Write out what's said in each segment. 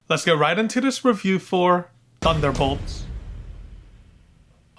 Let's get right into this review for Thunderbolts.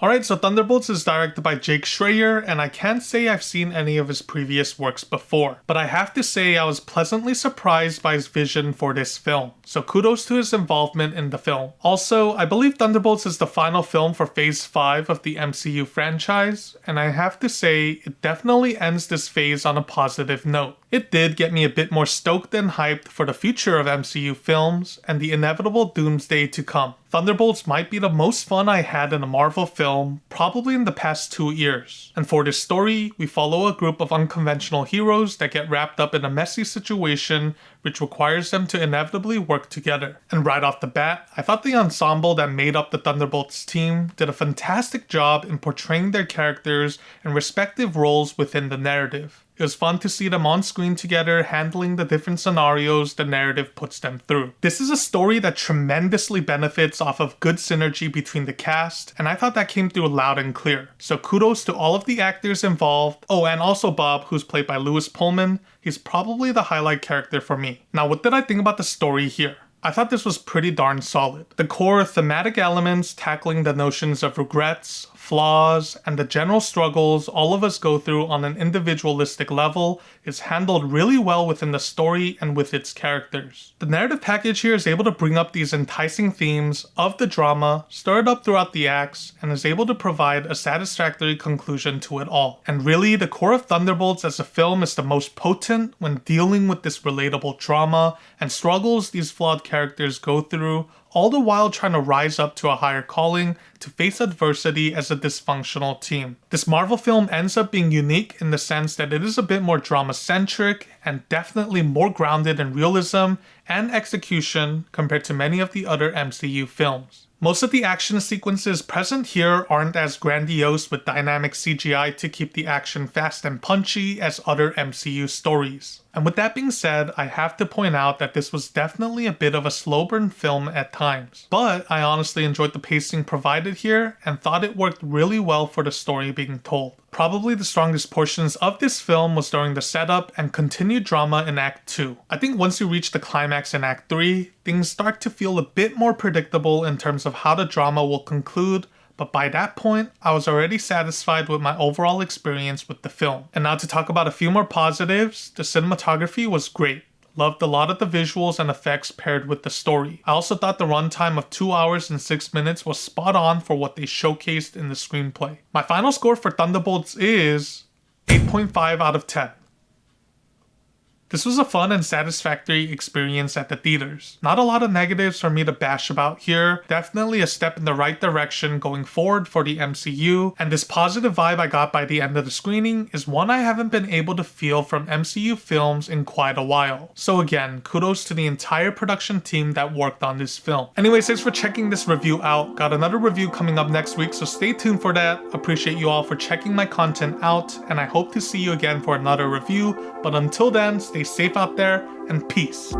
Alright, so Thunderbolts is directed by Jake Schreier, and I can't say I've seen any of his previous works before, but I have to say I was pleasantly surprised by his vision for this film, so kudos to his involvement in the film. Also, I believe Thunderbolts is the final film for Phase 5 of the MCU franchise, and I have to say it definitely ends this phase on a positive note. It did get me a bit more stoked and hyped for the future of MCU films and the inevitable doomsday to come. Thunderbolts might be the most fun I had in a Marvel film, probably in the past 2 years. And for this story, we follow a group of unconventional heroes that get wrapped up in a messy situation which requires them to inevitably work together. And right off the bat, I thought the ensemble that made up the Thunderbolts team did a fantastic job in portraying their characters and respective roles within the narrative. It was fun to see them on screen together, handling the different scenarios the narrative puts them through. This is a story that tremendously benefits off of good synergy between the cast, and I thought that came through loud and clear. So kudos to all of the actors involved. Oh, and also Bob, who's played by Lewis Pullman. He's probably the highlight character for me. Now, what did I think about the story here? I thought this was pretty darn solid. The core thematic elements tackling the notions of regrets, flaws, and the general struggles all of us go through on an individualistic level is handled really well within the story and with its characters. The narrative package here is able to bring up these enticing themes of the drama, stir it up throughout the acts, and is able to provide a satisfactory conclusion to it all. And really, the core of Thunderbolts as a film is the most potent when dealing with this relatable drama and struggles these flawed characters go through, all the while trying to rise up to a higher calling to face adversity as a dysfunctional team. This Marvel film ends up being unique in the sense that it is a bit more drama-centric and definitely more grounded in realism and execution compared to many of the other MCU films. Most of the action sequences present here aren't as grandiose with dynamic CGI to keep the action fast and punchy as other MCU stories. And with that being said, I have to point out that this was definitely a bit of a slow burn film at times. But I honestly enjoyed the pacing provided here and thought it worked really well for the story being told. Probably the strongest portions of this film was during the setup and continued drama in Act 2. I think once you reach the climax in Act 3, things start to feel a bit more predictable in terms of how the drama will conclude, but by that point, I was already satisfied with my overall experience with the film. And now to talk about a few more positives, the cinematography was great. Loved a lot of the visuals and effects paired with the story. I also thought the runtime of 2 hours and 6 minutes was spot on for what they showcased in the screenplay. My final score for Thunderbolts is 8.5 out of 10. This was a fun and satisfactory experience at the theaters. Not a lot of negatives for me to bash about here. Definitely a step in the right direction going forward for the MCU, and this positive vibe I got by the end of the screening is one I haven't been able to feel from MCU films in quite a while. So again, kudos to the entire production team that worked on this film. Anyways, thanks for checking this review out. Got another review coming up next week, so stay tuned for that. Appreciate you all for checking my content out, and I hope to see you again for another review. But until then, stay safe out there, and peace.